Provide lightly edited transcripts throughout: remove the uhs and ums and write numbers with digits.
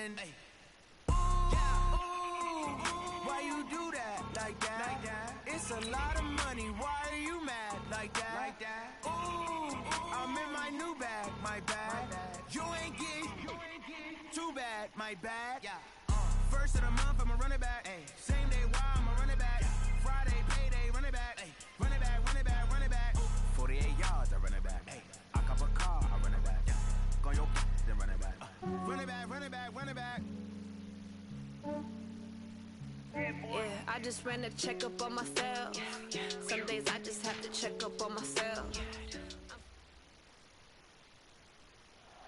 And why you do that like that? It's a lot of money. Why are you mad like that? Ooh, I'm in my new bag, my bad. You ain't get too bad, my bad. First of the month, I'ma run it back. Same day, why I'ma run it back. Friday, payday, run it back. Run it back, run it back, run it back. 48 yards, I run it back. I cop a car, I run it back. Go your then run it back. Run it back, run it back, run it back. Yeah, I just ran a checkup on myself. Some days I just have to check up on myself.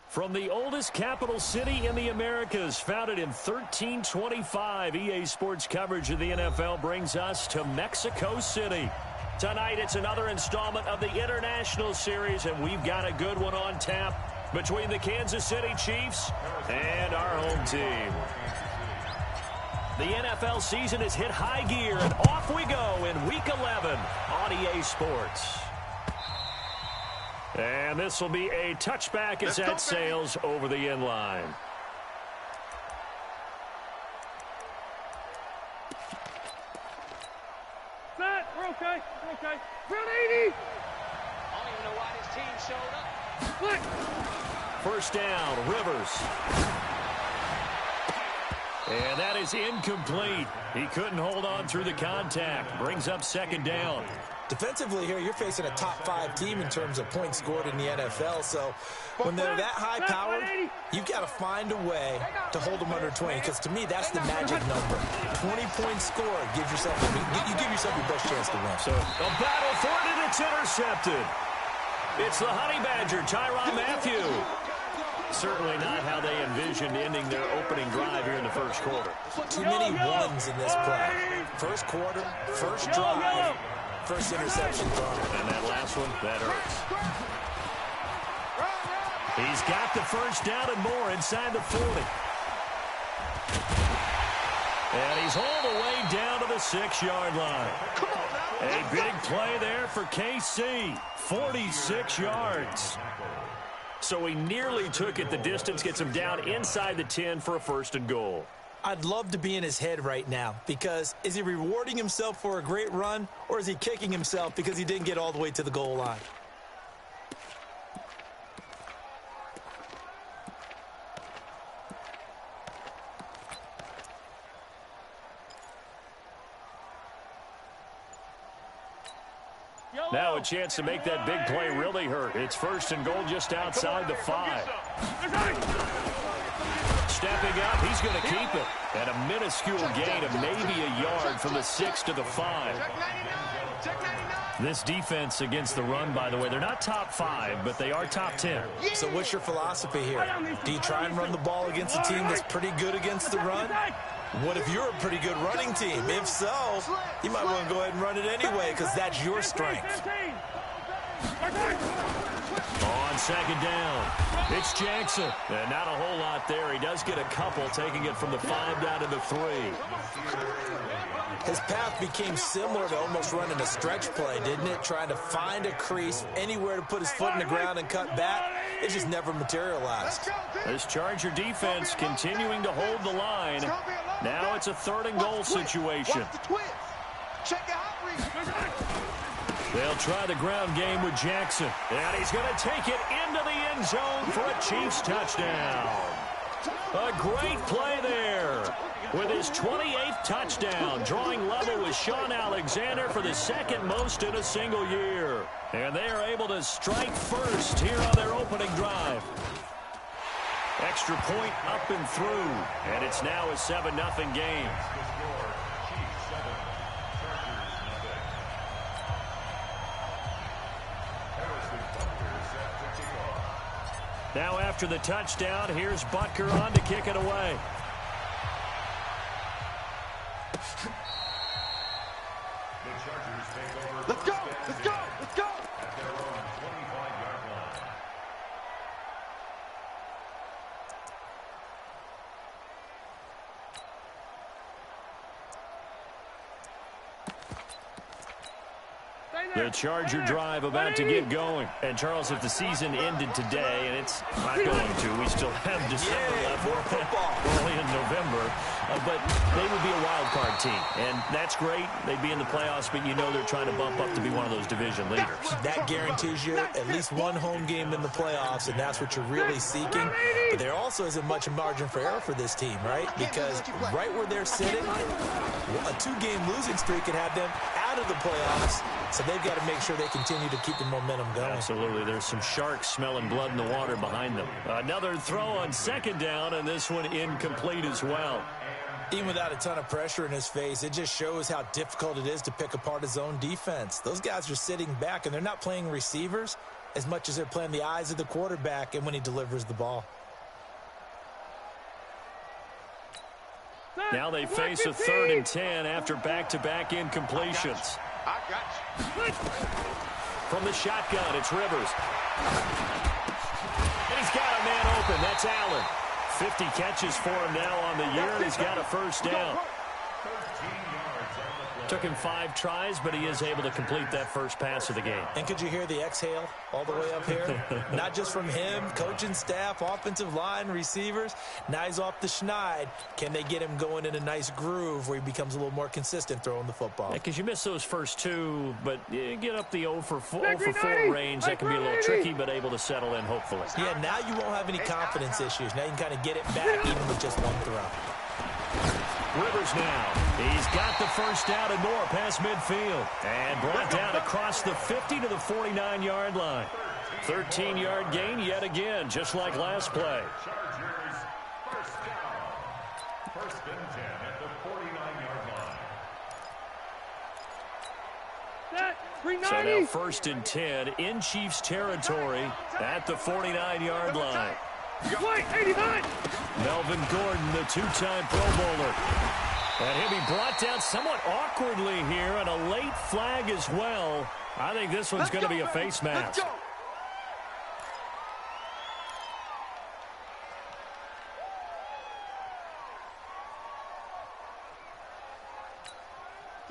From the oldest capital city in the Americas, founded in 1325, EA Sports coverage of the NFL brings us to Mexico City. Tonight, it's another installment of the International Series, and we've got a good one on tap between the Kansas City Chiefs and our home team. The NFL season has hit high gear, and off we go in Week 11 on EA Sports. And this will be a touchback as that sails over the end line. Set, we're okay, we're okay. Round 80! I don't even know why this team showed up. Split! First down, Rivers. And that is incomplete. He couldn't hold on through the contact. Brings up second down. Defensively here, you're facing a top-5 team in terms of points scored in the NFL. So when they're that high-powered, you've got to find a way to hold them under 20. Because to me, that's the magic number. 20 points scored gives yourself you give yourself your best chance to win. So a battle for it, and it's intercepted. It's the Honey Badger, Tyrann Mathieu. Certainly not how they envisioned ending their opening drive here in the first quarter. Too many ones in this play. First quarter, first drive, first interception thrown. And that last one, that hurts. He's got the first down and more inside the 40. And he's all the way down to the 6-yard line. A big play there for KC. 46 yards. So he nearly took it the distance, gets him down inside the 10 for a first and goal. I'd love to be in his head right now, because is he rewarding himself for a great run, or is he kicking himself because he didn't get all the way to the goal line? Now a chance to make that big play really hurt. It's first and goal just outside the 5. Stepping up, he's going to keep it. And a minuscule gain of maybe a yard from the 6 to the 5. This defense against the run, by the way, they're not top 5, but they are top 10. So what's your philosophy here? Do you try and run the ball against a team that's pretty good against the run? What if you're a pretty good running team? If so, you might want to go ahead and run it anyway, because that's your strength. On second down, it's Jackson. And not a whole lot there. He does get a couple, taking it from the 5 down to the 3. His path became similar to almost running a stretch play, didn't it? Trying to find a crease, anywhere to put his foot in the ground and cut back. It just never materialized. This Charger defense continuing to hold the line. Now it's a 3rd and goal situation. They'll try the ground game with Jackson. And he's going to take it into the end zone for a Chiefs touchdown. A great play there. With his 28th touchdown, drawing level with Sean Alexander for the 2nd most in a single year. And they are able to strike first here on their opening drive. Extra point up and through. And it's now a 7-0 game. Now after the touchdown, here's Butker on to kick it away. Let's go! Let's go! Let's go! At their own 25-yard line. Stay The Charger drive about to get going. And, Charles, if the season ended today, and it's not going to, we still have December left. More football. Early in November. But they would be a wild card team. And that's great. They'd be in the playoffs, but you know they're trying to bump up to be one of those division leaders. That guarantees you at least one home game in the playoffs, and that's what you're really seeking. But there also isn't much margin for error for this team, right? Because right where they're sitting, a 2-game losing streak could have them out of the playoffs. So they've got to make sure they continue to keep the momentum going. Absolutely. There's some sharks smelling blood in the water behind them. Another throw on second down, and this one incomplete as well. Even without a ton of pressure in his face, it just shows how difficult it is to pick apart his own defense. Those guys are sitting back, and they're not playing receivers as much as they're playing the eyes of the quarterback and when he delivers the ball. Now they face a 3rd and 10 after back-to-back incompletions. I got you. From the shotgun, it's Rivers. And he's got a man open. That's Allen. 50 catches for him now on the year, and he's got a first down. Took him 5 tries, but he is able to complete that first pass of the game. And could you hear the exhale all the way up here? Not just from him, coaching staff, offensive line, receivers. Now he's off the schneid. Can they get him going in a nice groove where he becomes a little more consistent throwing the football? Because you miss those first 2, but you get up the 0 for 4 range. That can be a little tricky, but able to settle in, hopefully. Yeah, now you won't have any confidence issues. Now you can kind of get it back even with just one throw. Rivers now. He's got the first down and more past midfield. And brought down across the 50 to the 49-yard line. 13-yard gain yet again, just like last play. Chargers, first down. First and 10 at the 49-yard line. So now first and 10 in Chiefs territory at the 49-yard line. White, 89. Melvin Gordon, the 2-time Pro Bowler. And he'll be brought down somewhat awkwardly here, and a late flag as well. I think this one's going to be a face mask.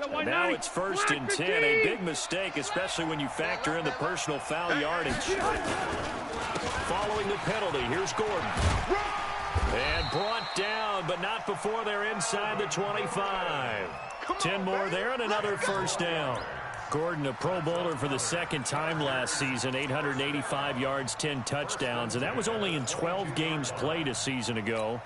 And now it's first and 10. A big mistake, especially when you factor in the personal foul yardage. Following the penalty, here's Gordon. And brought down, but not before they're inside the 25. 10 more there and another first down. Gordon, a Pro Bowler for the 2nd time last season, 885 yards, 10 touchdowns, and that was only in 12 games played a season ago.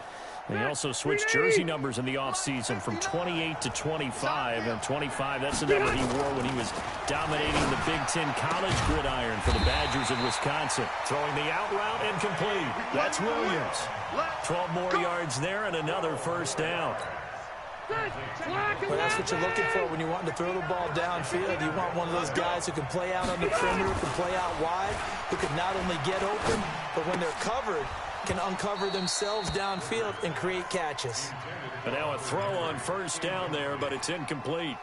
And he also switched jersey numbers in the offseason from 28 to 25. And 25, that's the number he wore when he was dominating the Big Ten college gridiron for the Badgers of Wisconsin. Throwing the out route and complete. That's Williams. 12 more yards there and another first down. Well, that's what you're looking for when you want to throw the ball downfield. You want one of those guys who can play out on the perimeter, can play out wide, who can not only get open, but when they're covered, can uncover themselves downfield and create catches. But now a throw on first down there, but it's incomplete.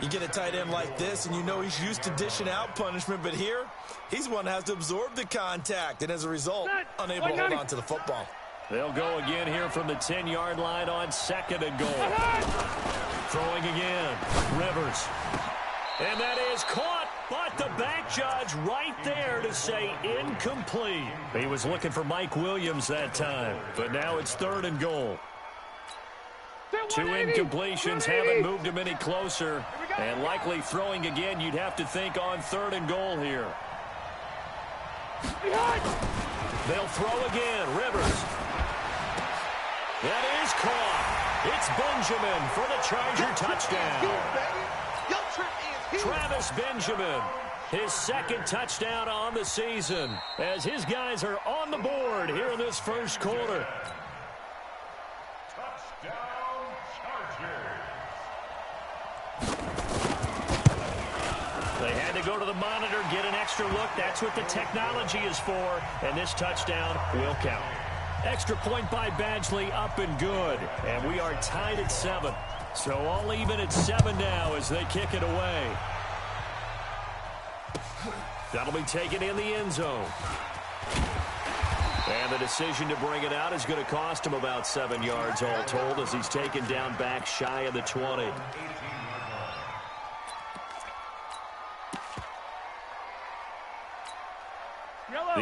You get a tight end like this, and you know he's used to dishing out punishment, but here, he's one that has to absorb the contact, and as a result, unable to hold on to the football. They'll go again here from the 10-yard line on 2nd and goal. Throwing again, Rivers. And that is caught, but the back judge right there to say incomplete. He was looking for Mike Williams that time, but now it's 3rd and goal. 2 incompletions haven't moved him any closer, and likely throwing again, you'd have to think on 3rd and goal here. They'll throw again, Rivers. That is caught. It's Benjamin for the Charger touchdown. Travis Benjamin, his 2nd touchdown on the season, as his guys are on the board here in this first quarter. Touchdown, Chargers. They had to go to the monitor, get an extra look. That's what the technology is for, and this touchdown will count. Extra point by Badgley, up and good. And we are tied at 7. So all even at 7 now as they kick it away. That'll be taken in the end zone. And the decision to bring it out is going to cost him about 7 yards all told as he's taken down back shy of the 20.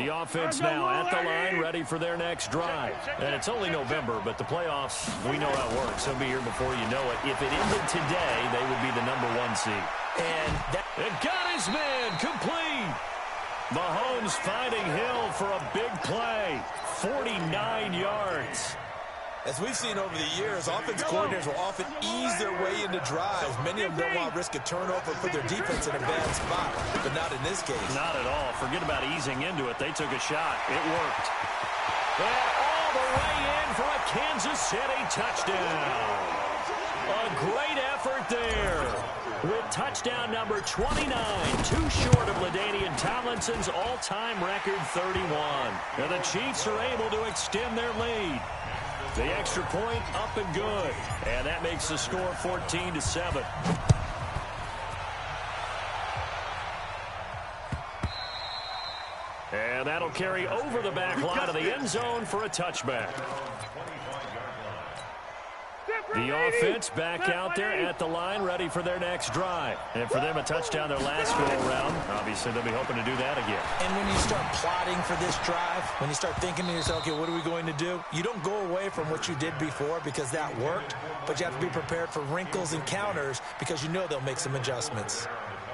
The offense now at the line, ready for their next drive. And it's only November, but the playoffs, we know how it works. They'll be here before you know it. If it ended today, they would be the #1 seed. And it got his man complete. Mahomes finding Hill for a big play. 49 yards. As we've seen over the years, offense coordinators will often ease their way into drives. Many of them don't want to risk a turnover and put their defense in a bad spot, but not in this case. Not at all. Forget about easing into it. They took a shot. It worked. And all the way in for a Kansas City touchdown. A great effort there. With touchdown number 29, too short of LaDainian Tomlinson's all-time record 31. And the Chiefs are able to extend their lead. The extra point up and good. And that makes the score 14-7. And that'll carry over the back line of the end zone for a touchback. The offense back out there at the line, ready for their next drive. And for them, a touchdown their last go-around. Obviously, they'll be hoping to do that again. And when you start plotting for this drive, when you start thinking to yourself, okay, what are we going to do? You don't go away from what you did before because that worked, but you have to be prepared for wrinkles and counters because you know they'll make some adjustments.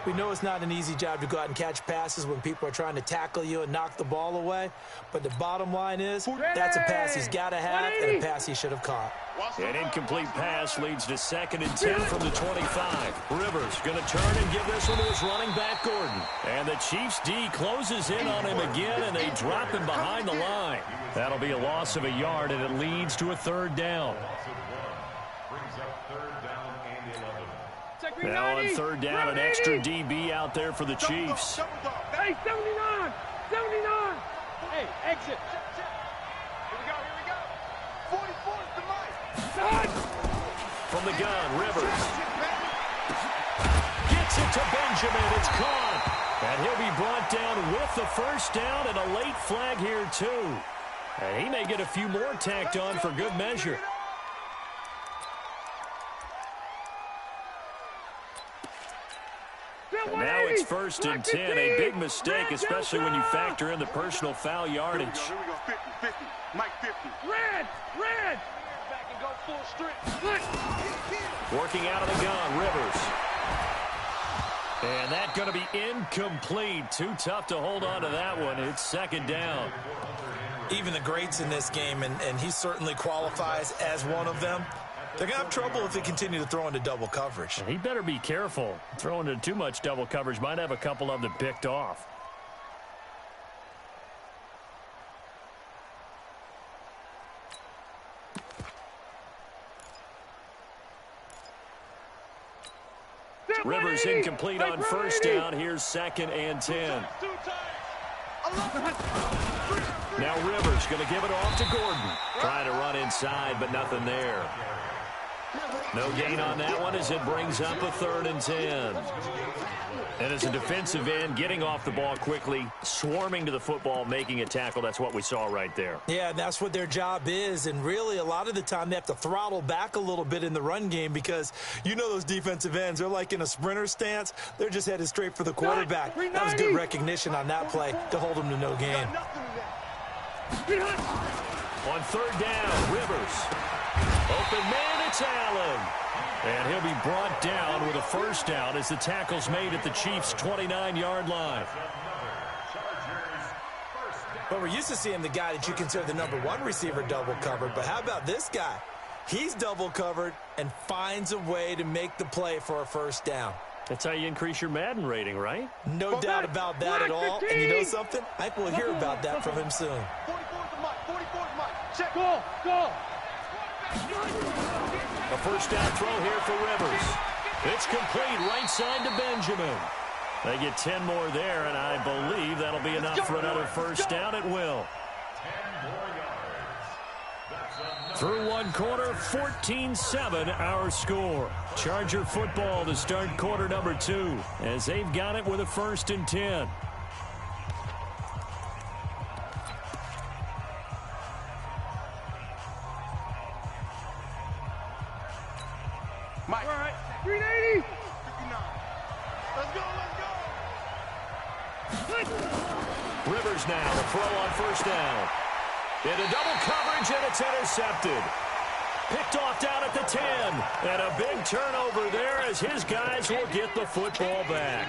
We know it's not an easy job to go out and catch passes when people are trying to tackle you and knock the ball away, but the bottom line is that's a pass he's got to have and a pass he should have caught. An incomplete pass leads to 2nd and 10 from the 25. Rivers going to turn and give this one to his running back, Gordon. And the Chiefs' D closes in on him again, and they drop him behind the line. That'll be a loss of a yard, and it leads to a 3rd down. Now on 3rd down, an extra DB out there for the Chiefs. Hey, 79! 79! Hey, exit! Here we go. 44 is the mic. From the gun, Rivers. Gets it to Benjamin. It's caught. And he'll be brought down with the 1st down and a late flag here, too. And he may get a few more tacked on for good measure. And now it's 1st and 10. A big mistake, especially when you factor in the personal foul yardage. Here we go. 50. Mike 50. Red! Back and go full strip. Working out of the gun, Rivers. And that's going to be incomplete. Too tough to hold on to that one. It's 2nd down. Even the greats in this game, and he certainly qualifies as one of them, they're going to have trouble if they continue to throw into double coverage. He better be careful. Throwing into too much double coverage might have a couple of them picked off. Rivers incomplete on 1st down. Here's 2nd and 10. Now Rivers going to give it off to Gordon. Trying to run inside, but nothing there. No gain on that one as it brings up a 3rd and 10. And as a defensive end, getting off the ball quickly, swarming to the football, making a tackle, that's what we saw right there. Yeah, and that's what their job is. And really, a lot of the time, they have to throttle back a little bit in the run game because you know those defensive ends, they're like in a sprinter stance. They're just headed straight for the quarterback. That was good recognition on that play to hold them to no gain. On 3rd down, Rivers. Open man, it's Allen. And he'll be brought down with a 1st down as the tackle's made at the Chiefs' 29-yard line. But we're used to seeing the guy that you consider the #1 receiver double covered. But how about this guy? He's double covered and finds a way to make the play for a 1st down. That's how you increase your Madden rating, right? No doubt about that at all. And you know something? I think we'll hear about that from him soon. 44 is the mic. 44 is the mic. Check. Go! A 1st down throw here for Rivers. It's complete right side to Benjamin. They get 10 more there, and I believe that'll be enough for another 1st down. It will. Through one quarter, 14-7 our score. Charger football to start quarter number 2 as they've got it with a 1st and 10. Mike. All right, 380. 59. Let's go. Rivers now to throw on first down. Into double coverage, and it's intercepted. Picked off down at the 10. And a big turnover there as his guys will get the football back.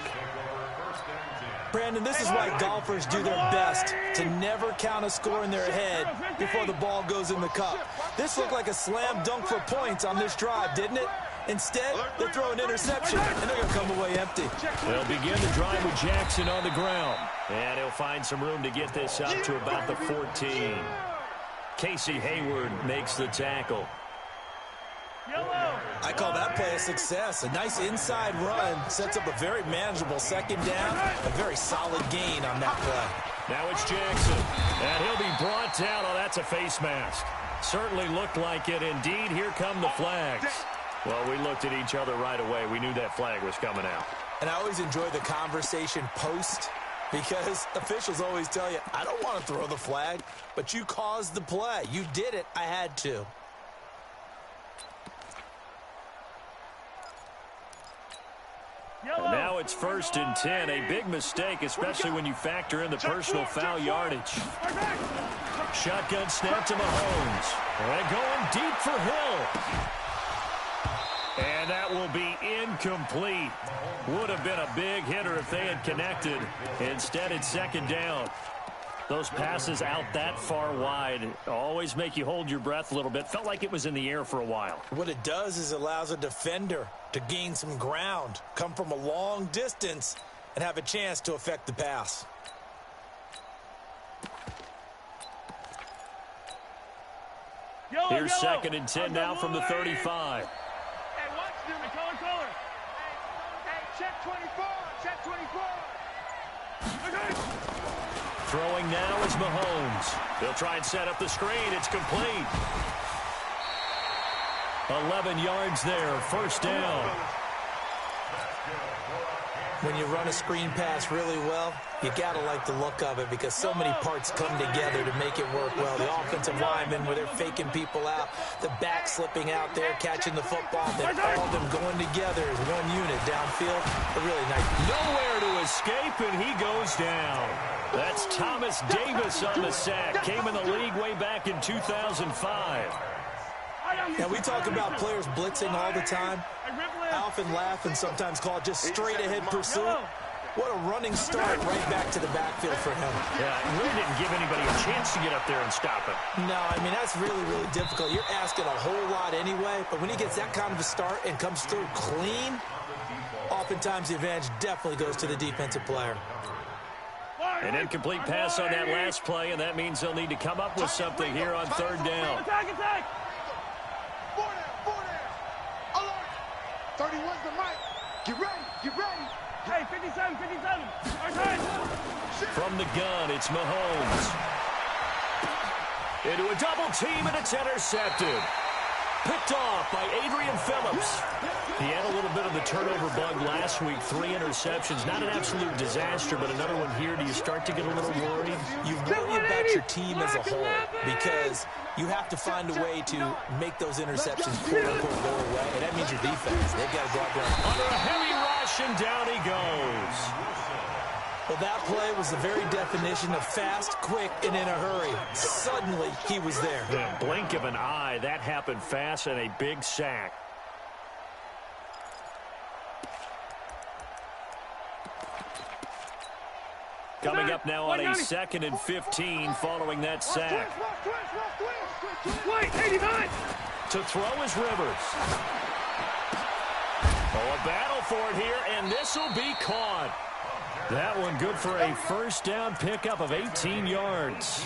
Brandon, this is why golfers do their best to never count a score in their head before the ball goes in the cup. This looked like a slam dunk for points on this drive, didn't it? Instead, they throw an interception, and they're going to come away empty. They'll begin the drive with Jackson on the ground. And he'll find some room to get this up to about the 14. Casey Hayward makes the tackle. I call that play a success. A nice inside run sets up a very manageable second down. A very solid gain on that play. Now it's Jackson, and he'll be brought down. Oh, that's a face mask. Certainly looked like it. Indeed, here come the flags. Well, we looked at each other right away. We knew that flag was coming out. And I always enjoy the conversation post because officials always tell you, I don't want to throw the flag, but you caused the play. You did it. I had to. And now it's 1st and 10. A big mistake, especially when you factor in the personal foul yardage. Shotgun snap to Mahomes. And going deep for Hill. And that will be incomplete. Would have been a big hitter if they had connected. Instead, it's second down. Those passes out that far wide always make you hold your breath a little bit. Felt like it was in the air for a while. What it does is it allows a defender to gain some ground, come from a long distance, and have a chance to affect the pass. Here's 2nd and 10 now from the 35. Hey, watch them. Color. Hey, check 24. Check 24. Throwing now is Mahomes. They'll try and set up the screen. It's complete. 11 yards there. 1st down. When you run a screen pass really well, you got to like the look of it because so many parts come together to make it work well. The offensive linemen where they're faking people out, the back slipping out there, catching the football, then all of them going together as one unit downfield. A really nice. Nowhere to escape, and he goes down. That's Thomas Davis on the sack. Came in the league way back in 2005. Now, we talk about players blitzing all the time. I often laugh and sometimes call it just straight-ahead pursuit. What a running start right back to the backfield for him. Yeah, it really didn't give anybody a chance to get up there and stop him. No, I mean, that's really, really difficult. You're asking a whole lot anyway, but when he gets that kind of a start and comes through clean, oftentimes the advantage definitely goes to the defensive player. An incomplete pass on that last play, and that means they'll need to come up with something here on 3rd down. Attack! 31's the mic. Get ready. Hey, 57. From the gun, it's Mahomes. Into a double team, and it's intercepted. Picked off by Adrian Phillips. He had a little bit of the turnover bug last week. 3 interceptions. Not an absolute disaster, but another one here. Do you start to get a little worried? You worry about your team as a whole because you have to find a way to make those interceptions quote-unquote go away, and that means your defense. They've got to go out there. Under a heavy rush, and down he goes. Well, that play was the very definition of fast, quick, and in a hurry. Suddenly, he was there. In a blink of an eye, that happened fast, and a big sack. Coming up now on a 2nd and 15 following that sack. Wait, 89! To throw is Rivers. Oh, a battle for it here, and this will be caught. That one good for a 1st down pickup of 18 yards.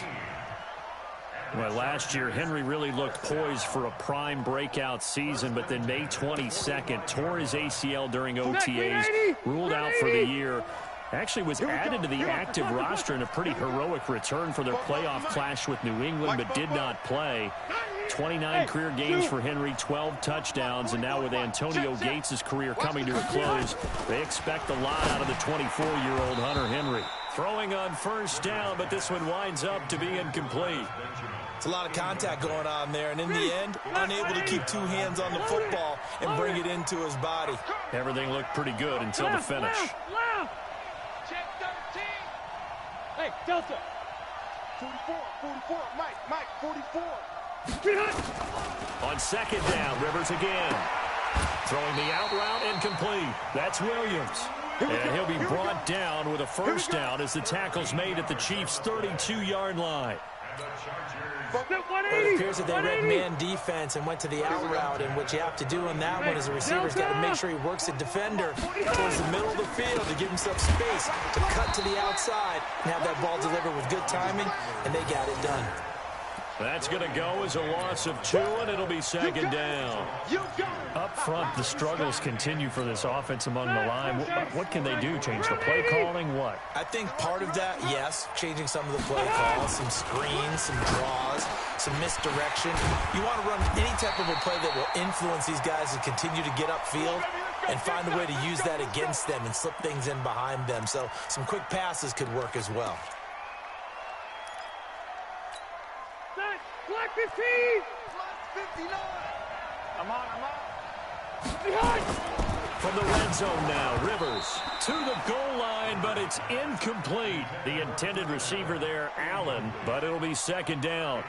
Well, last year, Henry really looked poised for a prime breakout season, but then May 22nd, tore his ACL during OTAs, ruled out for the year. Actually was added to the active roster in a pretty heroic return for their playoff clash with New England, but did not play. 29 career games for Henry, 12 touchdowns, and now with Antonio Gates' career coming to a close, they expect a lot out of the 24-year-old Hunter Henry. Throwing on 1st down, but this one winds up to be incomplete. It's a lot of contact going on there, and in the end, unable to keep 2 hands on the football and bring it into his body. Everything looked pretty good until the finish. Check 13. Hey, Delta. 44, Mike, 44. On second down, Rivers again. Throwing the out route incomplete. That's Williams. And he'll be brought down with a first down as the tackle's made at the Chiefs' 32-yard line. Well, it appears that they read man defense and went to the out route, and what you have to do on that one is the receiver's got to make sure he works the defender towards the middle of the field to give himself space to cut to the outside and have that ball delivered with good timing, and they got it done. That's going to go as a loss of 2, and it'll be second down. Up front, the struggles continue for this offense among the line. What can they do? Change the play calling? What? I think part of that, yes, changing some of the play calls, some screens, some draws, some misdirection. You want to run any type of a play that will influence these guys to continue to get upfield and find a way to use that against them and slip things in behind them. So some quick passes could work as well. Black 15! Black 59! I'm on. Behind! From the red zone now, Rivers to the goal line, but it's incomplete. The intended receiver there, Allen, but it'll be second down.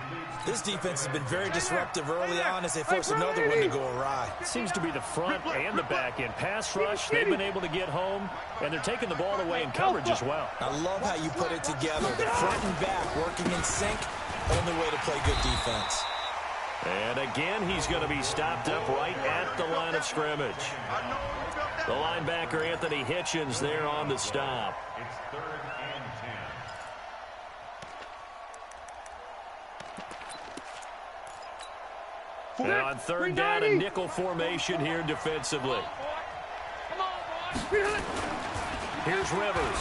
This defense has been very disruptive early on as they force another one to go awry. It seems to be the front and the back end. Pass rush, they've been able to get home, and they're taking the ball away in coverage as well. I love how you put it together. The front and back working in sync, only way to play good defense. And again, he's going to be stopped up right at the line of scrimmage. The linebacker, Anthony Hitchens, there on the stop. It's 3rd and 10. And on third down, a nickel formation here defensively. Here's Rivers.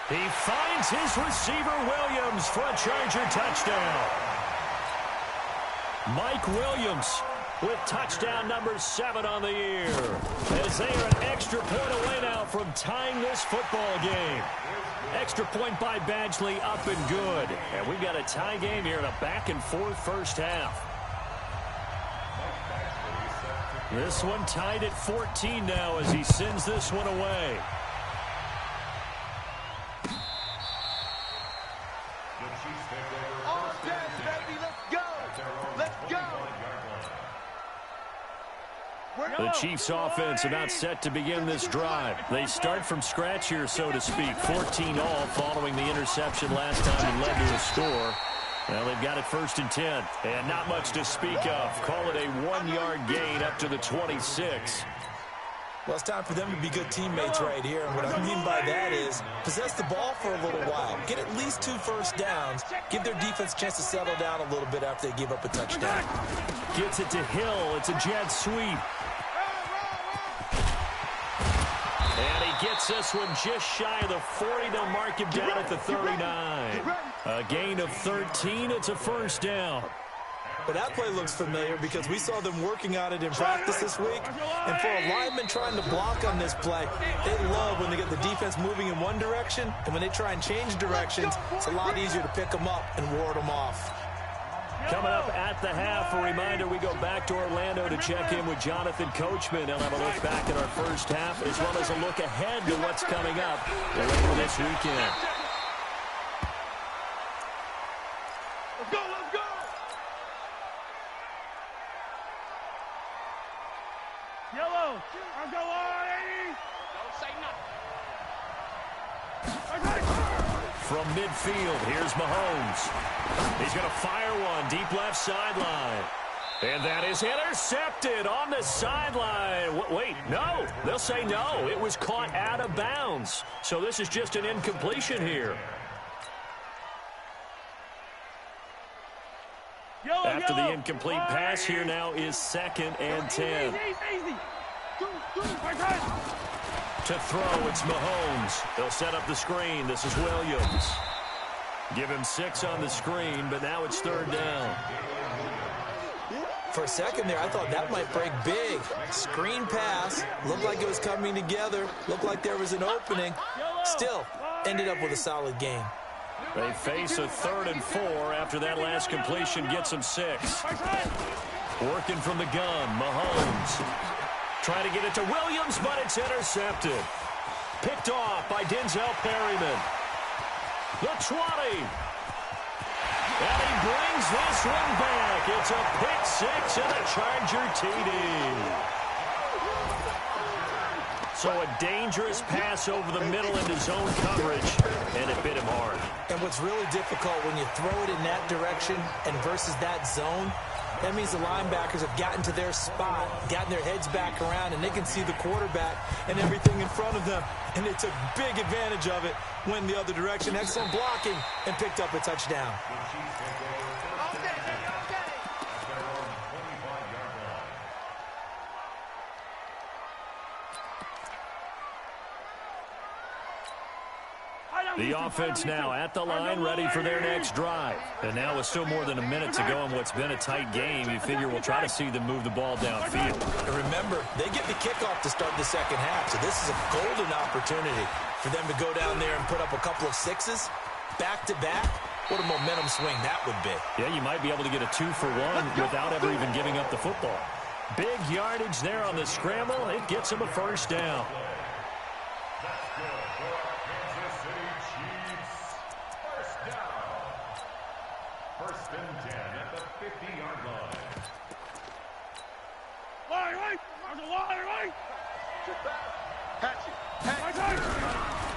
He finds his receiver, Williams, for a Charger touchdown. Mike Williams with touchdown number 7 on the year. As they are an extra point away now from tying this football game. Extra point by Badgley, up and good. And we've got a tie game here in a back-and-forth first half. This one tied at 14 now as he sends this one away. The Chiefs offense about set to begin this drive. They start from scratch here, so to speak. 14 all following the interception last time and led to a score. Well, they've got it 1st and 10. And not much to speak of. Call it a 1-yard gain up to the 26. Well, it's time for them to be good teammates right here. And what I mean by that is possess the ball for a little while. Get at least 2 first downs. Give their defense a chance to settle down a little bit after they give up a touchdown. Gets it to Hill. It's a jet sweep. And he gets this one just shy of the 40. They'll mark him down at the 39. A gain of 13. It's a first down. But that play looks familiar because we saw them working on it in practice this week. And for a lineman trying to block on this play, they love when they get the defense moving in one direction. And when they try and change directions, it's a lot easier to pick them up and ward them off. Coming up at the half, a reminder, we go back to Orlando to check in with Jonathan Coachman. He'll have a look back at our first half as well as a look ahead to what's coming up later this weekend. Let's go, let's go! Yellow, I'll go on, 80! Don't say nothing. From midfield, here's Mahomes. He's going to fire one deep left sideline. And that is intercepted on the sideline. Wait, no. They'll say no. It was caught out of bounds. So this is just an incompletion here. After the incomplete pass, here now is 2nd and 10. To throw, it's Mahomes. They'll set up the screen. This is Williams. Give him 6 on the screen, but now it's 3rd down. For a second there, I thought that might break big. Screen pass. Looked like it was coming together. Looked like there was an opening. Still, ended up with a solid gain. They face a 3rd and 4 after that last completion gets them 6. Working from the gun, Mahomes. Trying to get it to Williams, but it's intercepted. Picked off by Denzel Perryman. The 20. And he brings this one back. It's a pick six and a Charger TD. So a dangerous pass over the middle into zone coverage, and it bit him hard. And what's really difficult when you throw it in that direction and versus that zone, that means the linebackers have gotten to their spot, gotten their heads back around, and they can see the quarterback and everything in front of them. And they took big advantage of it, went the other direction, excellent blocking, and picked up a touchdown. The offense now at the line, ready for their next drive. And now with still more than a minute to go in what's been a tight game, you figure we'll try to see them move the ball downfield. And remember, they get the kickoff to start the second half, so this is a golden opportunity for them to go down there and put up a couple of sixes back-to-back. What a momentum swing that would be. Yeah, you might be able to get a 2-for-1 without ever even giving up the football. Big yardage there on the scramble. It gets them a first down. First and 10 at the 50-yard line.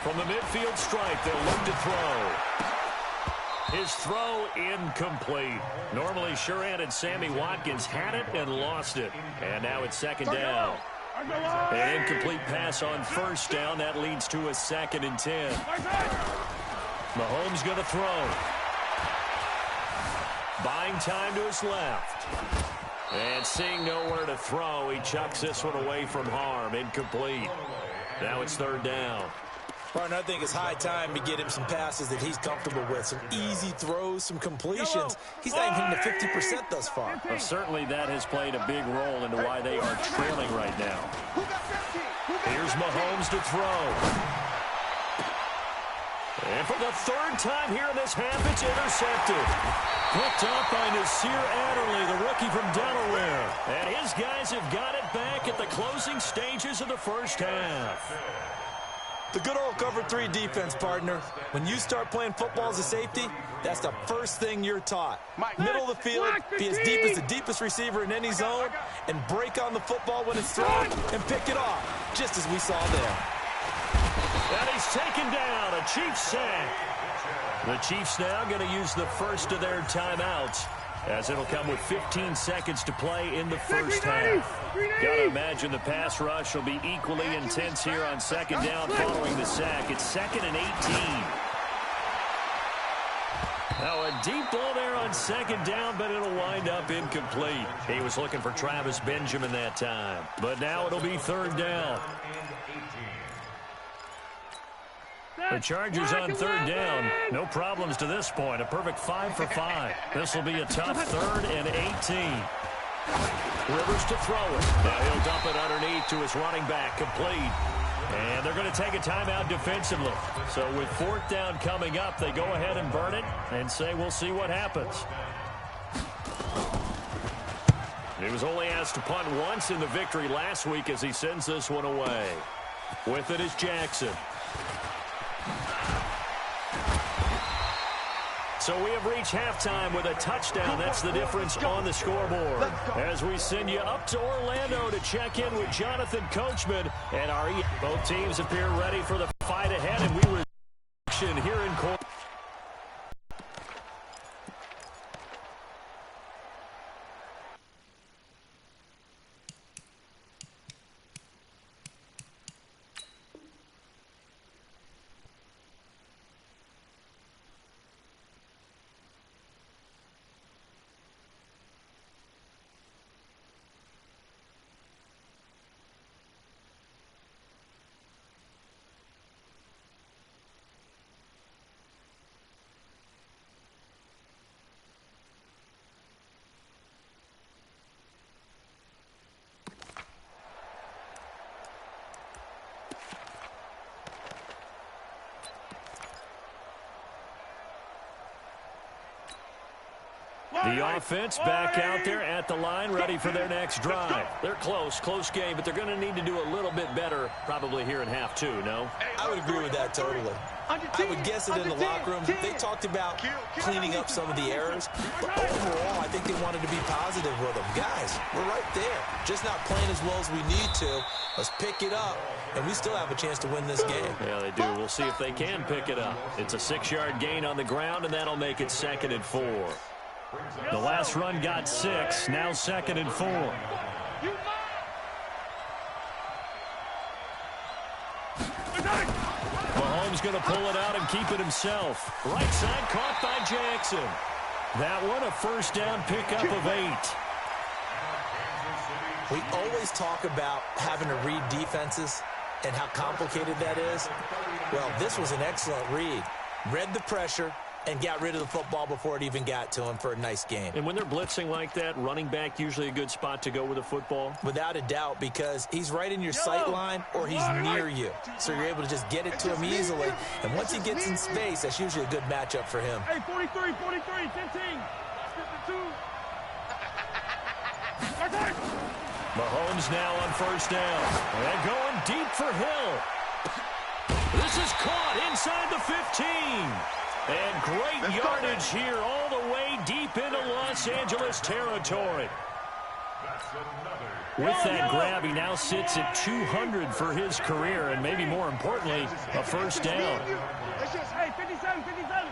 From the midfield stripe, they'll look to throw. His throw incomplete. Normally sure-handed Sammy Watkins had it and lost it. And now it's second down. An incomplete pass on first down. That leads to a 2nd and 10. Mahomes going to throw. Buying time to his left. And seeing nowhere to throw, he chucks this one away from harm. Incomplete. Now it's third down. Partner, I think it's high time to get him some passes that he's comfortable with. Some easy throws, some completions. He's not even hitting the 50% thus far. Well, certainly that has played a big role into why they are trailing right now. Here's Mahomes to throw. And for the third time here in this half, it's intercepted. Picked up by Nasir Adderley, the rookie from Delaware. And his guys have got it back at the closing stages of the first half. The good old cover 3 defense, partner. When you start playing football as a safety, that's the first thing you're taught. Middle of the field, be as deep as the deepest receiver in any zone, and break on the football when it's thrown and pick it off, just as we saw there. And he's taken down, a Chiefs sack. The Chiefs now going to use the first of their timeouts, as it'll come with 15 seconds to play in the first half. Got to imagine the pass rush will be equally intense here on second down following the sack. It's 2nd and 18. Now a deep ball there on second down, but it'll wind up incomplete. He was looking for Travis Benjamin that time. But now it'll be third down. The Chargers on third down. No problems to this point. A perfect 5 for 5. This will be a tough 3rd and 18. Rivers to throw it. Now he'll dump it underneath to his running back. Complete. And they're going to take a timeout defensively. So with 4th down coming up, they go ahead and burn it and say we'll see what happens. He was only asked to punt once in the victory last week as he sends this one away. With it is Jackson. So we have reached halftime with a touchdown. That's the difference on the scoreboard. As we send you up to Orlando to check in with Jonathan Coachman and our both teams appear ready for the fight ahead, and we resume here in court. The offense back out there at the line, ready for their next drive. They're close game, but they're going to need to do a little bit better probably here in half 2, no? I would agree with that totally. I would guess that in the locker room, they talked about cleaning up some of the errors. But overall, I think they wanted to be positive with them. Guys, we're right there. Just not playing as well as we need to. Let's pick it up, and we still have a chance to win this game. Yeah, they do. We'll see if they can pick it up. It's a 6-yard gain on the ground, and that'll make it 2nd and 4. The last run got 6. Now 2nd and 4. Mahomes going to pull it out and keep it himself. Right side caught by Jackson. That one a first down pickup of 8. We always talk about having to read defenses and how complicated that is. Well, this was an excellent read. Read the pressure and got rid of the football before it even got to him for a nice game. And when they're blitzing like that, running back usually a good spot to go with the football? Without a doubt, because he's right in your sight line or he's near you. So you're able to just get it to him easily. And once he gets in space, that's usually a good matchup for him. Hey, 43, 43, 15. 52. Mahomes now on first down. And going deep for Hill. This is caught inside the 15. And great yardage here all the way deep into Los Angeles territory. With that grab, he now sits at 200 for his career, and maybe more importantly, a first down. Hey, 57, 57.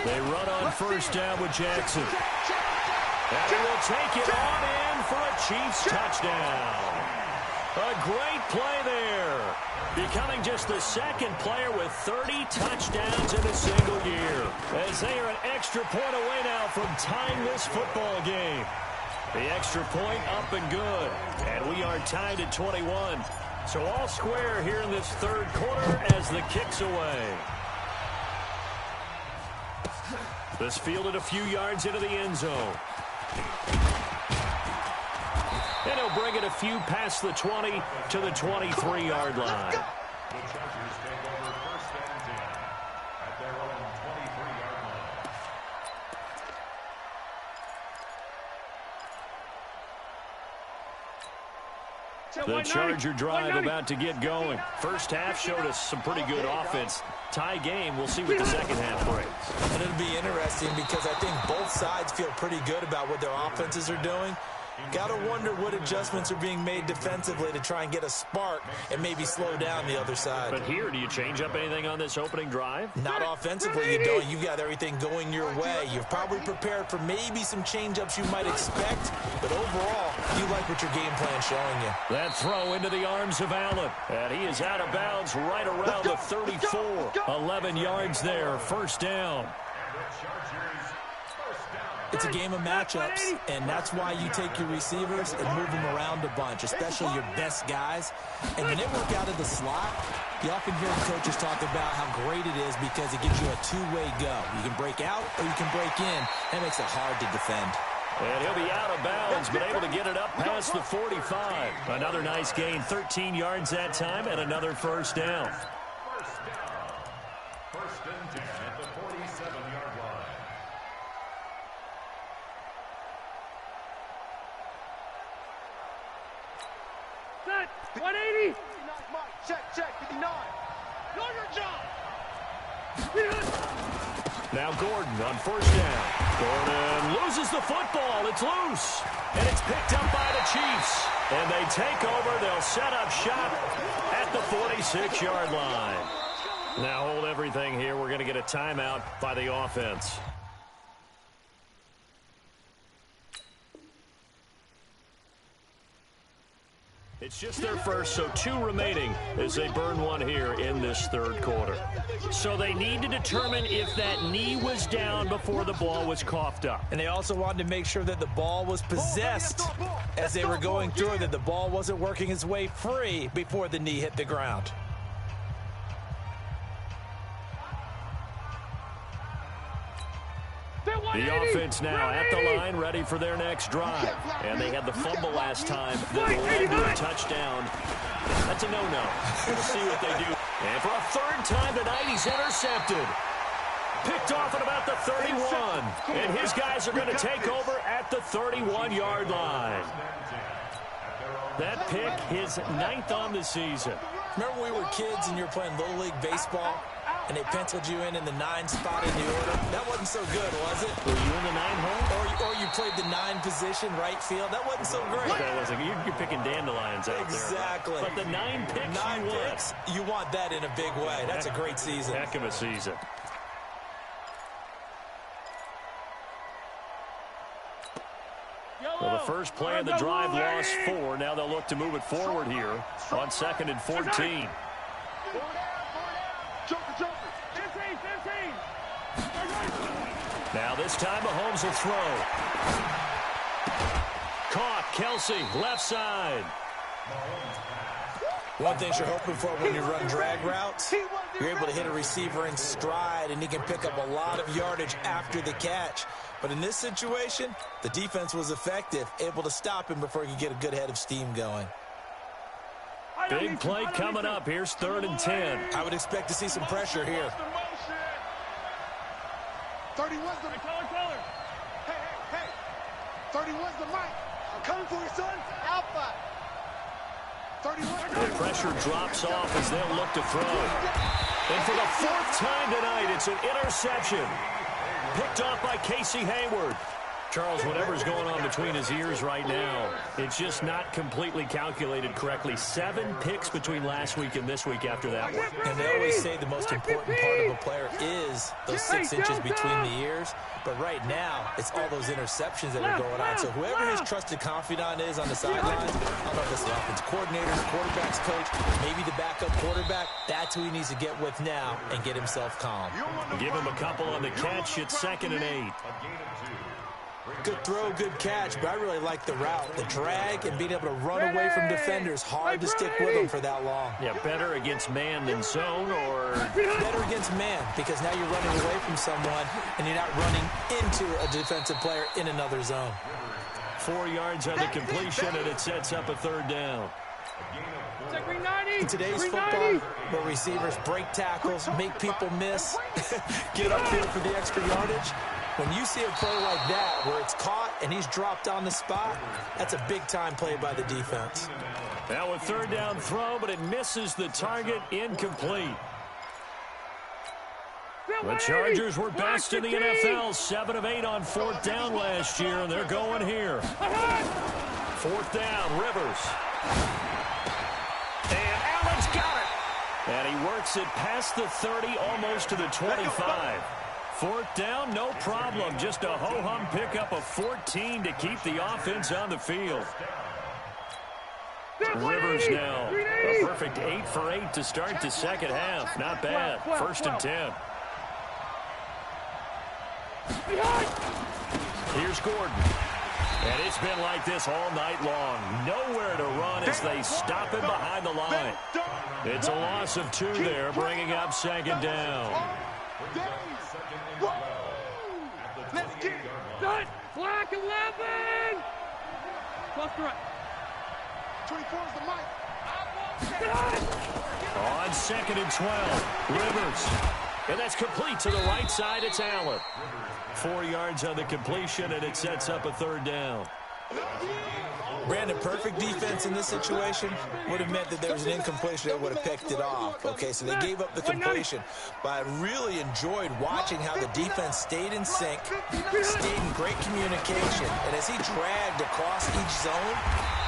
They run on first down with Jackson. And he will take it on in for a Chiefs touchdown. A great play there. Becoming just the 2nd player with 30 touchdowns in a single year. As they are an extra point away now from tying this football game. The extra point up and good. And we are tied at 21. So all square here in this 3rd quarter as the kick's away. This fielded a few yards into the end zone. And he'll bring it a few past the 20 to the 23-yard line. The Chargers take over 1st and 10 at their own 23-yard line. The Charger drive about to get going. First half showed us some pretty good offense. Tie game. We'll see what the second half brings. And it'll be interesting because I think both sides feel pretty good about what their offenses are doing. Got to wonder what adjustments are being made defensively to try and get a spark and maybe slow down the other side. But here, do you change up anything on this opening drive? Not offensively, you don't. You've got everything going your way. You've probably prepared for maybe some change-ups you might expect, but overall, you like what your game plan's showing you. That throw into the arms of Allen. And he is out of bounds right around the 34. 11 yards there, first down. It's a game of matchups, and that's why you take your receivers and move them around a bunch, especially your best guys. And when they work out of the slot, you often hear the coaches talk about how great it is because it gives you a two-way go. You can break out or you can break in. That makes it hard to defend. And he'll be out of bounds, but able to get it up past the 45. Another nice gain, 13 yards that time, and another first down. First down. 1st and 10 at the 47-yard line. Set, 180. Check, 59. Do your job. Now Gordon on first down. Gordon loses the football. It's loose. And it's picked up by the Chiefs. And they take over. They'll set up shop at the 46-yard line. Now hold everything here. We're going to get a timeout by the offense. It's just their first, so 2 remaining as they burn one here in this 3rd quarter. So they need to determine if that knee was down before the ball was coughed up. And they also wanted to make sure that the ball was possessed as they were going through, that the ball wasn't working its way free before the knee hit the ground. The offense now at the line, ready for their next drive. And they had the fumble last time that led to a touchdown. That's a no-no. We'll see what they do. And for a 3rd time tonight, he's intercepted. Picked off at about the 31. And his guys are going to take over at the 31-yard line. That pick, his 9th on the season. Remember when we were kids and you were playing Little League Baseball and they penciled you in the 9 spot in the order? That wasn't so good, was it? Were you in the 9 hole? Or you played the 9 position, right field? That wasn't so great. That wasn't. You're picking dandelions out there. Exactly. But the 9 picks you want that in a big way. That's a great season. Heck of a season. Well, the first play of the drive lost 4. Now they'll look to move it forward here on 2nd and 14. Now this time Mahomes will throw. Caught. Kelsey, left side. One thing you're hoping for when you run drag routes, you're able to hit a receiver in stride, and he can pick up a lot of yardage after the catch. But in this situation, the defense was effective, able to stop him before he could get a good head of steam going. Big play coming up. Here's 3rd and 10. I would expect to see some pressure here. 31's the color. Hey. 31's the mic. I'm coming for you, son. Alpha. 31. The pressure drops off as they'll look to throw. And for the 4th time tonight, it's an interception. Picked off by Casey Hayward. Charles, whatever's going on between his ears right now, it's just not completely calculated correctly. 7 picks between last week and this week after that one. And they always say the most important part of a player is those 6 inches between the ears. But right now, it's all those interceptions that are going on. So whoever his trusted confidant is on the sidelines, I don't know if it's the offensive coordinator, the quarterback's coach, maybe the backup quarterback, that's who he needs to get with now and get himself calm. Give him a couple on the catch. It's 2nd and 8. Good throw, good catch, but I really like the route. The drag and being able to run away from defenders. Hard to stick with them for that long. Yeah, better against man than zone, or better against man, because now you're running away from someone and you're not running into a defensive player in another zone. 4 yards on the completion, and it sets up a 3rd down. In today's football, where receivers break tackles, make people miss, get up here for the extra yardage, when you see a play like that where it's caught and he's dropped on the spot, that's a big-time play by the defense. Now a 3rd down throw, but it misses the target, incomplete. The Chargers were best in the NFL, 7 of 8 on 4th down last year, and they're going here. 4th down, Rivers. And Allen's got it. And he works it past the 30, almost to the 25. 4th down, no problem. Just a ho-hum pickup of 14 to keep the offense on the field. Rivers now. A perfect 8 for 8 to start the 2nd half. Not bad. 1st and 10. Here's Gordon. And it's been like this all night long. Nowhere to run as they stop him behind the line. It's a loss of 2 there, bringing up 2nd down. Let's get it. Black 11. Close to right. 24 is the mic. On 2nd and 12, Rivers. And that's complete to the right side. It's Allen. 4 yards on the completion, and it sets up a 3rd down. Brandon, perfect defense in this situation would have meant that there was an incompletion that would have picked it off. Okay, so they gave up the completion. But I really enjoyed watching how the defense stayed in sync, stayed in great communication. And as he dragged across each zone,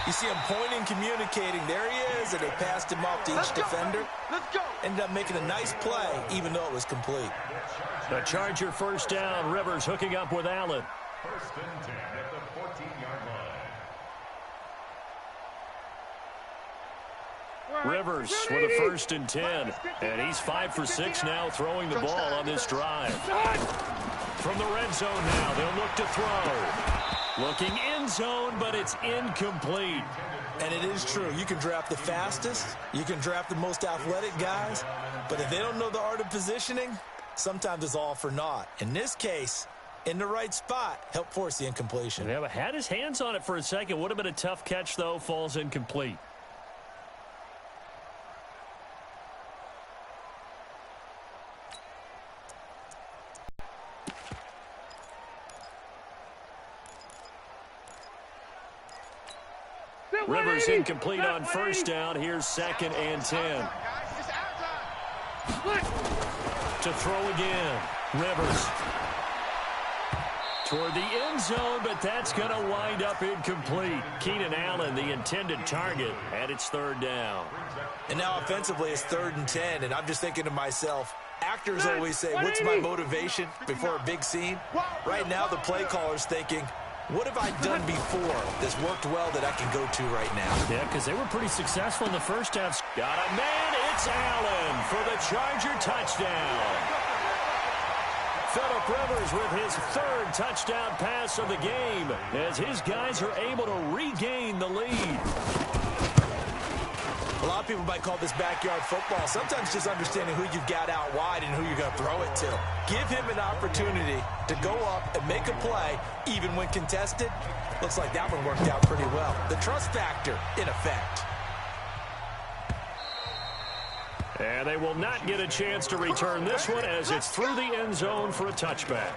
you see him pointing, communicating. There he is, and they passed him off to each defender. Ended up making a nice play, even though it was complete. The Charger 1st down. Rivers hooking up with Allen. 1st and 10 at the 14-yard line. Rivers with a 1st and 10. And he's 5 for 6 now throwing the ball on this drive. From the red zone now, they'll look to throw. Looking end zone, but it's incomplete. And it is true. You can draft the fastest. You can draft the most athletic guys. But if they don't know the art of positioning, sometimes it's all for naught. In this case, in the right spot, helped force the incompletion. Yeah, but had his hands on it for a second. Would have been a tough catch, though. Falls incomplete. Rivers incomplete on first down. Here's 2nd and 10. To throw again. Rivers. Toward the end zone, but that's going to wind up incomplete. Keenan Allen, the intended target, and it's 3rd down. And now offensively it's 3rd and 10, and I'm just thinking to myself, actors always say, what's my motivation before a big scene? Right now the play caller's thinking, what have I done before that's worked well that I can go to right now? Yeah, because they were pretty successful in the first half. Got a man, it's Allen for the Charger touchdown. Phillip Rivers with his 3rd touchdown pass of the game as his guys are able to regain the lead. A lot of people might call this backyard football. Sometimes just understanding who you've got out wide and who you're going to throw it to. Give him an opportunity to go up and make a play, even when contested. Looks like that one worked out pretty well. The trust factor, in effect. And they will not get a chance to return this one as it's through the end zone for a touchback.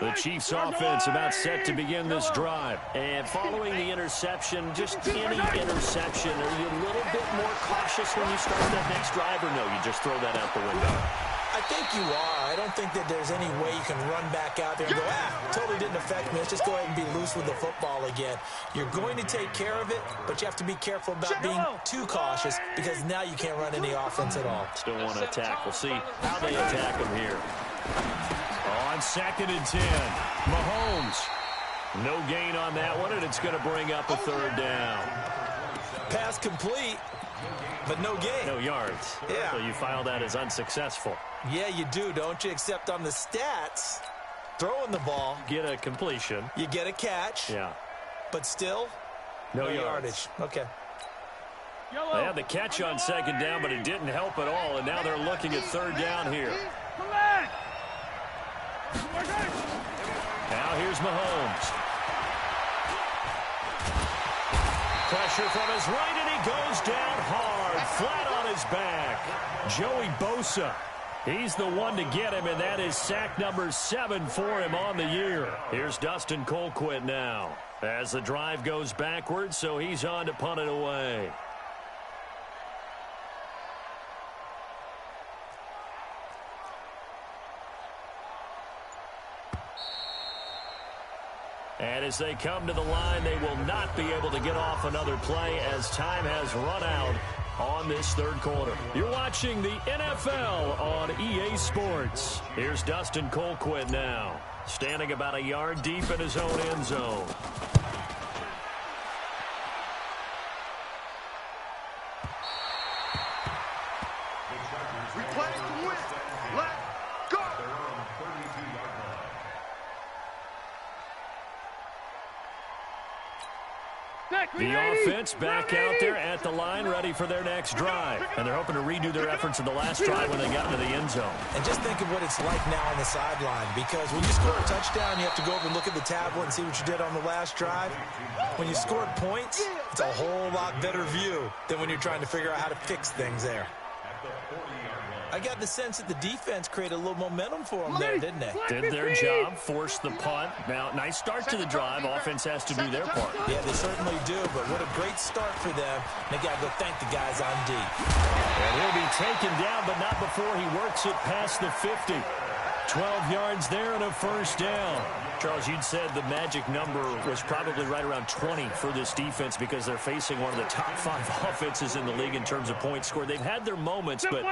The Chiefs offense about set to begin this drive. And following the interception, just any interception, are you a little bit more cautious when you start that next drive, or no, you just throw that out the window? I think you are. I don't think that there's any way you can run back out there and go, totally didn't affect me. Let's just go ahead and be loose with the football again. You're going to take care of it, but you have to be careful about being too cautious because now you can't run any offense at all. Still want to attack. We'll see how they attack him here. On 2nd and 10, Mahomes. No gain on that one, and it's going to bring up a 3rd down. Pass complete, but no gain. No yards. Yeah. So you file that as unsuccessful. Yeah, you do, don't you? Except on the stats, throwing the ball. Get a completion. You get a catch. Yeah. But still, no yardage. Okay. They had the catch on 2nd down, but it didn't help at all, and now they're looking at 3rd down here. Now here's Mahomes. Pressure from his right, and he goes down hard, flat on his back. Joey Bosa, he's the one to get him, and that is sack number 7 for him on the year. Here's Dustin Colquitt now as the drive goes backwards, so he's on to punt it away. And as they come to the line, they will not be able to get off another play as time has run out on this 3rd quarter. You're watching the NFL on EA Sports. Here's Dustin Colquitt now, standing about a yard deep in his own end zone. We play to win. Let's go. The offense back out there at the line, ready for their next drive. And they're hoping to redo their efforts in the last drive when they got into the end zone. And just think of what it's like now on the sideline, because when you score a touchdown, you have to go over and look at the tablet and see what you did on the last drive. When you scored points, it's a whole lot better view than when you're trying to figure out how to fix things there. I got the sense that the defense created a little momentum for them there, didn't they? Did their job, forced the punt. Now, nice start to the drive. Offense has to do their part. Yeah, they certainly do, but what a great start for them. They got to go thank the guys on D. And he'll be taken down, but not before he works it past the 50. 12 yards there and a 1st down. Charles, you'd said the magic number was probably right around 20 for this defense because they're facing one of the top 5 offenses in the league in terms of points scored. They've had their moments, but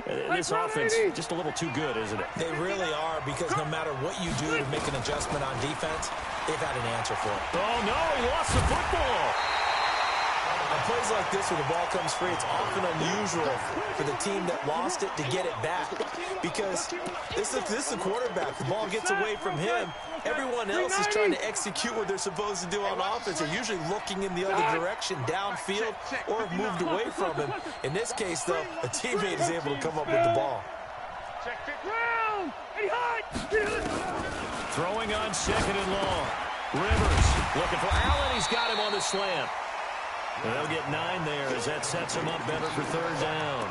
this offense just a little too good, isn't it? They really are, because no matter what you do to make an adjustment on defense, they've had an answer for it. Oh, no, he lost the football. On plays like this where the ball comes free, it's often unusual for the team that lost it to get it back, because this is the quarterback. The ball gets away from him. Everyone else is trying to execute what they're supposed to do on offense. They're usually looking in the other direction, downfield, or have moved away from him. In this case, though, a teammate is able to come up with the ball. Throwing on 2nd and long. Rivers looking for Allen. He's got him on the slant. And they'll get 9 there as that sets him up better for 3rd down.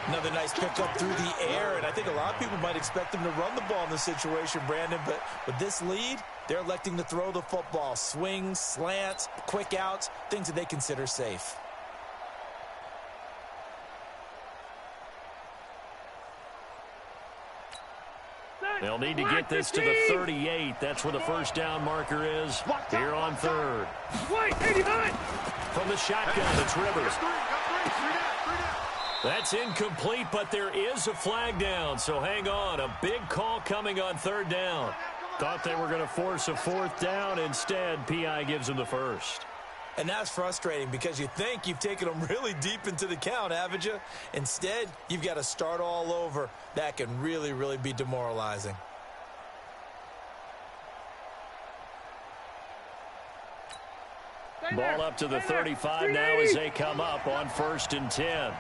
Another nice pickup through the air, and I think a lot of people might expect them to run the ball in this situation, Brandon, but with this lead, they're electing to throw the football. Swings, slants, quick outs, things that they consider safe. They'll need to get this to the 38. That's where the first down marker is here on third. From the shotgun, it's Rivers. That's incomplete, but there is a flag down, so hang on. A big call coming on third down. Thought they were going to force a fourth down. Instead, P.I. gives them the first. And that's frustrating because you think you've taken them really deep into the count, haven't you? Instead, you've got to start all over. That can really, really be demoralizing. Ball up to the 35 now as they come up on 1st and 10.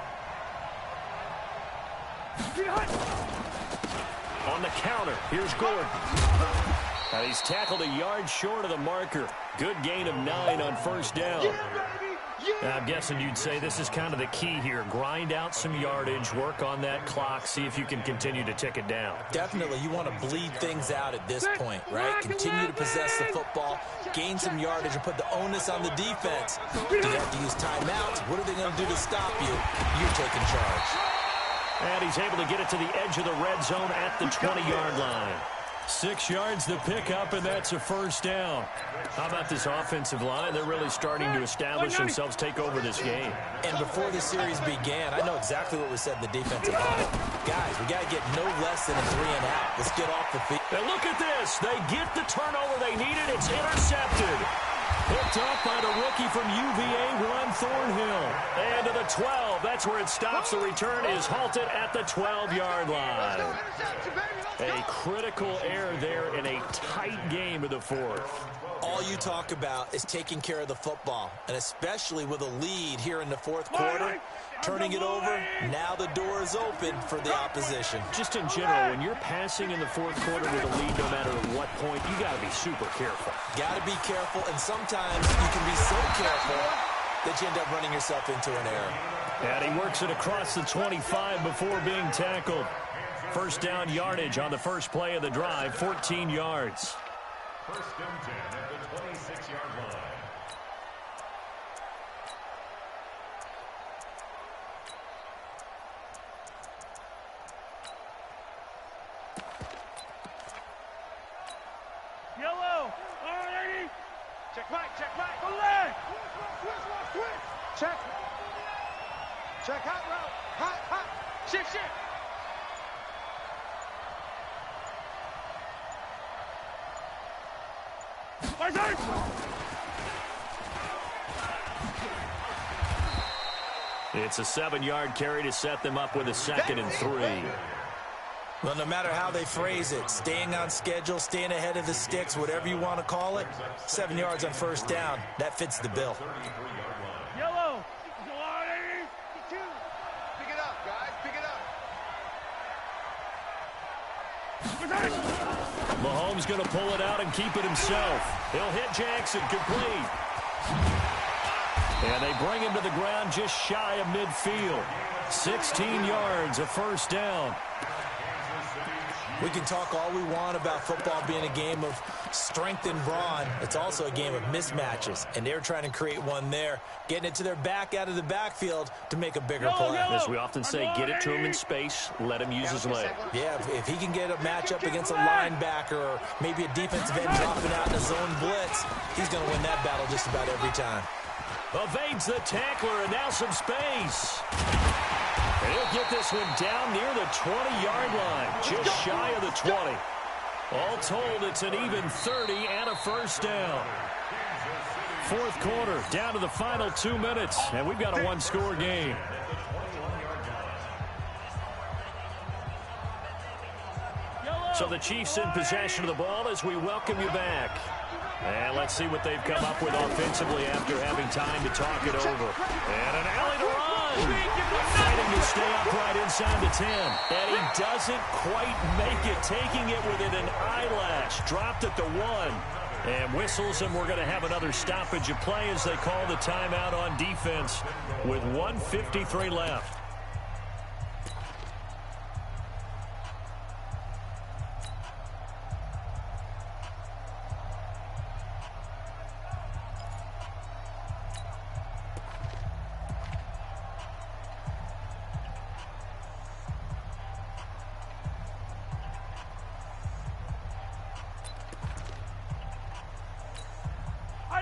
On the counter, here's Gordon. And he's tackled a yard short of the marker. Good gain of 9 on first down. I'm guessing you'd say this is kind of the key here. Grind out some yardage, work on that clock, see if you can continue to tick it down. Definitely, you want to bleed things out at this point, right? Continue to possess the football, gain some yardage, and put the onus on the defense. Do you have to use timeouts? What are they going to do to stop you? You're taking charge. And he's able to get it to the edge of the red zone at the 20-yard line. 6 yards the pickup, and that's a first down. How about this offensive line? They're really starting to establish themselves, take over this game. And before the series began, I know exactly what was said in the defensive line. Guys, we got to get no less than a 3-and-out. Let's get off the field. And look at this. They get the turnover they needed. It's intercepted. Picked up by the rookie from UVA, Ron Thornhill. And to the 12. That's where it stops. The return is halted at the 12-yard line. A critical error there in a tight game of the fourth. All you talk about is taking care of the football, and especially with a lead here in the fourth quarter, turning it over, now the door is open for the opposition. Just in general, when you're passing in the fourth quarter with a lead, no matter at what point, you got to be super careful. Got to be careful, and sometimes you can be so careful that you end up running yourself into an error. And he works it across the 25 before being tackled. First down yardage on the first play of the drive, 14 yards. First and 10 at the 26-yard line. Yellow. All right. Check right, check right. Go left. Switch. Check. Check hot route. Hot. Shift. It's a 7-yard carry to set them up with a 2nd and 3. Well, no matter how they phrase it, staying on schedule, staying ahead of the sticks, whatever you want to call it, 7 yards on first down, that fits the bill. Yellow. Pick it up, guys. Pick it up. Mahomes going to pull it out and keep it himself. He'll hit Jackson, complete. And they bring him to the ground just shy of midfield. 16 yards, a first down. We can talk all we want about football being a game of strength and brawn. It's also a game of mismatches, and they're trying to create one there, getting it to their back out of the backfield to make a bigger play. As we often say, get it to him in space, let him use his leg. Yeah, if he can get a matchup against a linebacker or maybe a defensive end dropping out in a zone blitz, he's going to win that battle just about every time. Evades the tackler, and now some space. And he'll get this one down near the 20-yard line, just shy of the 20. All told, it's an even 30 and a first down. Fourth quarter, down to the final 2 minutes, and we've got a one-score game. So the Chiefs in possession of the ball as we welcome you back. And let's see what they've come up with offensively after having time to talk it over. And an alley to run. Fighting to stay upright inside the 10. And he doesn't quite make it, taking it within an eyelash. Dropped at the 1. And whistles, and we're going to have another stoppage of play as they call the timeout on defense with 1:53 left.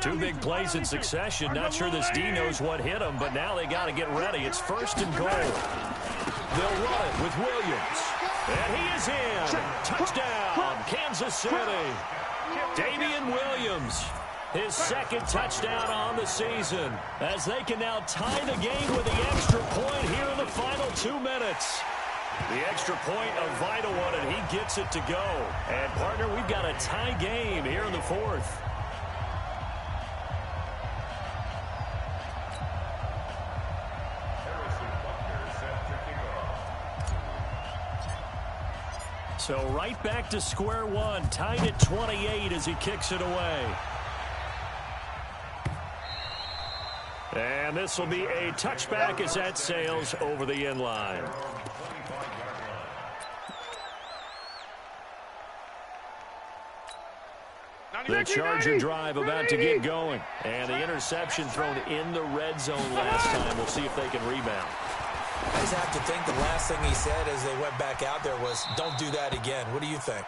Two big plays in succession. Not sure this D knows what hit him, but now they got to get ready. It's 1st and goal. They'll run it with Williams. And he is in. Touchdown, Kansas City. Damian Williams, his 2nd touchdown on the season, as they can now tie the game with the extra point here in the final 2 minutes. The extra point, a vital one, and he gets it to go. And, partner, we've got a tie game here in the 4th. So right back to square one, tied at 28 as he kicks it away. And this will be a touchback as that sails over the end line. The Charger drive about to get going. And the interception thrown in the red zone last time. We'll see if they can rebound. I just have to think the last thing he said as they went back out there was, don't do that again. What do you think?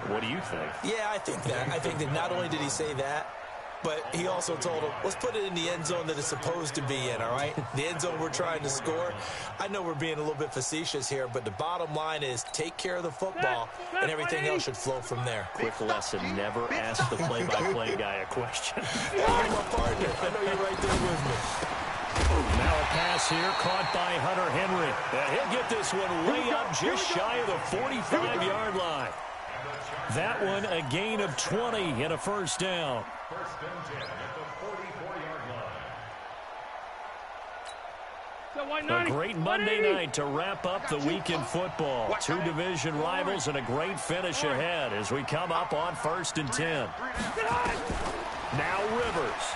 What do you think? Yeah, I think that. I think that not only did he say that, but he also told him, let's put it in the end zone that it's supposed to be in, all right? The end zone we're trying to score. I know we're being a little bit facetious here, but the bottom line is take care of the football, and everything else should flow from there. Quick lesson, never ask the play-by-play guy a question. Hey, you're my partner. I know you're right there with me. Now a pass here caught by Hunter Henry. And he'll get this one way up just shy of the 45-yard line. That one a gain of 20 and a 1st down. 1st and 10 at the 44-yard line. A great Monday night to wrap up the week in football. 2 division rivals and a great finish ahead as we come up on 1st and 10. Now Rivers.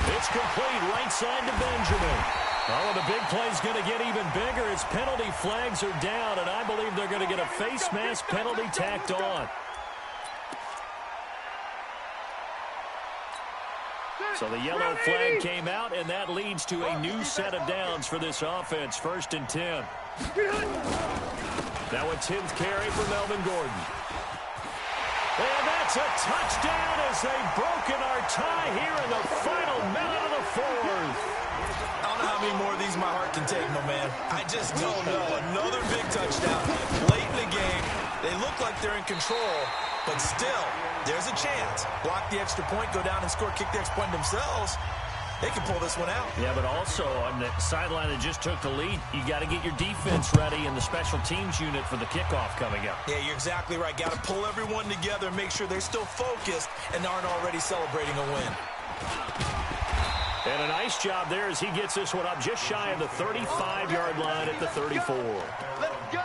It's complete right side to Benjamin. Oh, and the big play's going to get even bigger as penalty flags are down, and I believe they're going to get a face mask penalty tacked on. So the yellow flag came out, and that leads to a new set of downs for this offense. 1st and 10. Now a 10th carry for Melvin Gordon. And that's a touchdown as they've broken our tie here in the final minute of the 4th. I don't know how many more of these my heart can take, my man. I just don't know. Another big touchdown late in the game. They look like they're in control, but still, there's a chance. Block the extra point, go down and score, kick the extra point themselves. They can pull this one out. Yeah, but also on the sideline that just took the lead, you got to get your defense ready in the special teams unit for the kickoff coming up. Yeah, you're exactly right. Got to pull everyone together and make sure they're still focused and aren't already celebrating a win. And a nice job there as he gets this one up just shy of the 35-yard line at the 34. Let's go.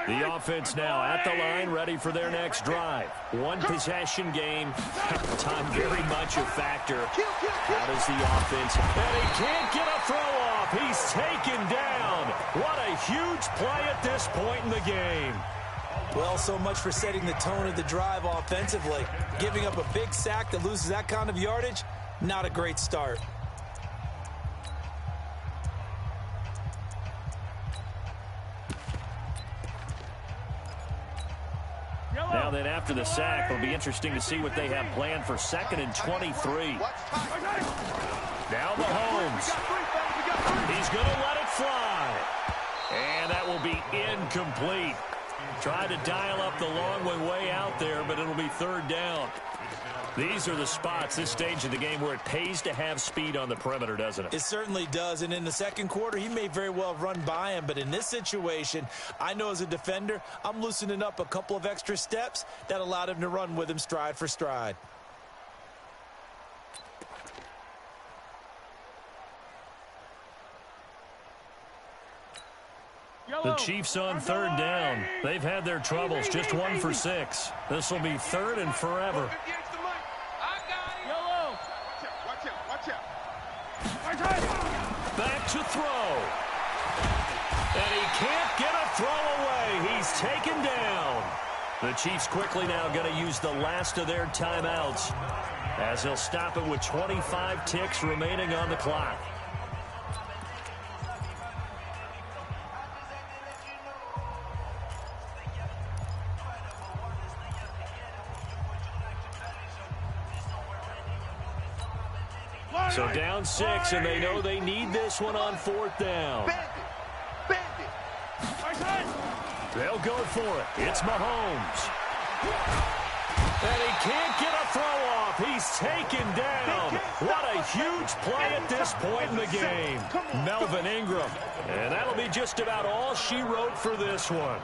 The offense now at the line, ready for their next drive. One possession game. Time very much a factor. How does the offense? And he can't get a throw off. He's taken down. What a huge play at this point in the game. Well, so much for setting the tone of the drive offensively. Giving up a big sack that loses that kind of yardage, not a great start. Now then, after the sack, it'll be interesting to see what they have planned for 2nd and 23. Now Mahomes. He's going to let it fly. And that will be incomplete. Tried to dial up the long one way out there, but it'll be 3rd down. These are the spots, this stage of the game, where it pays to have speed on the perimeter, doesn't it? It certainly does, and in the second quarter, he may very well have run by him, but in this situation, I know as a defender, I'm loosening up a couple of extra steps that allowed him to run with him stride for stride. The Chiefs on 3rd down. They've had their troubles, just 1 for 6. This will be 3rd and forever. Back to throw. And he can't get a throw away. He's taken down. The Chiefs quickly now going to use the last of their timeouts. as he'll stop it with 25 ticks remaining on the clock. So down 6, and they know they need this one on 4th down. They'll go for it. It's Mahomes. And he can't get a throw off. He's taken down. What a huge play at this point in the game. Melvin Ingram. And that'll be just about all she wrote for this one.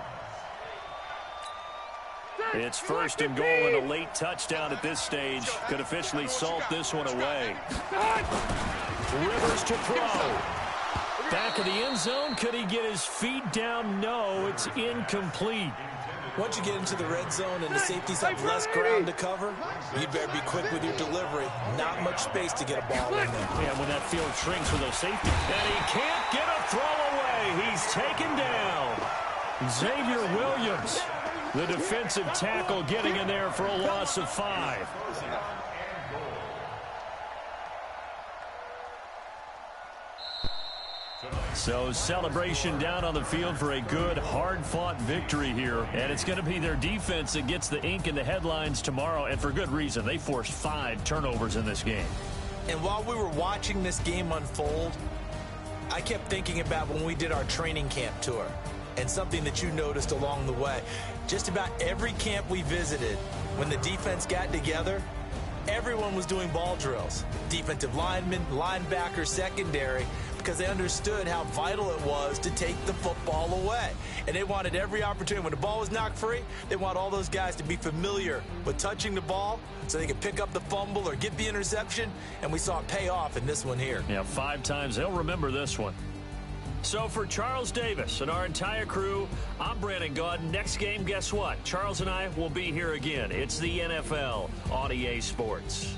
It's 1st and goal, and a late touchdown at this stage could officially salt this one away. Rivers to throw. Back of the end zone. Could he get his feet down? No, it's incomplete. Once you get into the red zone and the safeties have less ground to cover, you'd better be quick with your delivery. Not much space to get a ball in there. Yeah, when that field shrinks with those safeties. And he can't get a throw away. He's taken down. Xavier Williams, the defensive tackle, getting in there for a loss of 5. So celebration down on the field for a good, hard-fought victory here. And it's going to be their defense that gets the ink in the headlines tomorrow, and for good reason. They forced 5 turnovers in this game. And while we were watching this game unfold, I kept thinking about when we did our training camp tour, and something that you noticed along the way. Just about every camp we visited, when the defense got together, everyone was doing ball drills. Defensive linemen, linebackers, secondary, because they understood how vital it was to take the football away. And they wanted every opportunity. When the ball was knocked free, they want all those guys to be familiar with touching the ball so they could pick up the fumble or get the interception. And we saw it pay off in this one here. Yeah, 5 times. They'll remember this one. So for Charles Davis and our entire crew, I'm Brandon Gaudin. Next game, guess what? Charles and I will be here again. It's the NFL on EA Sports.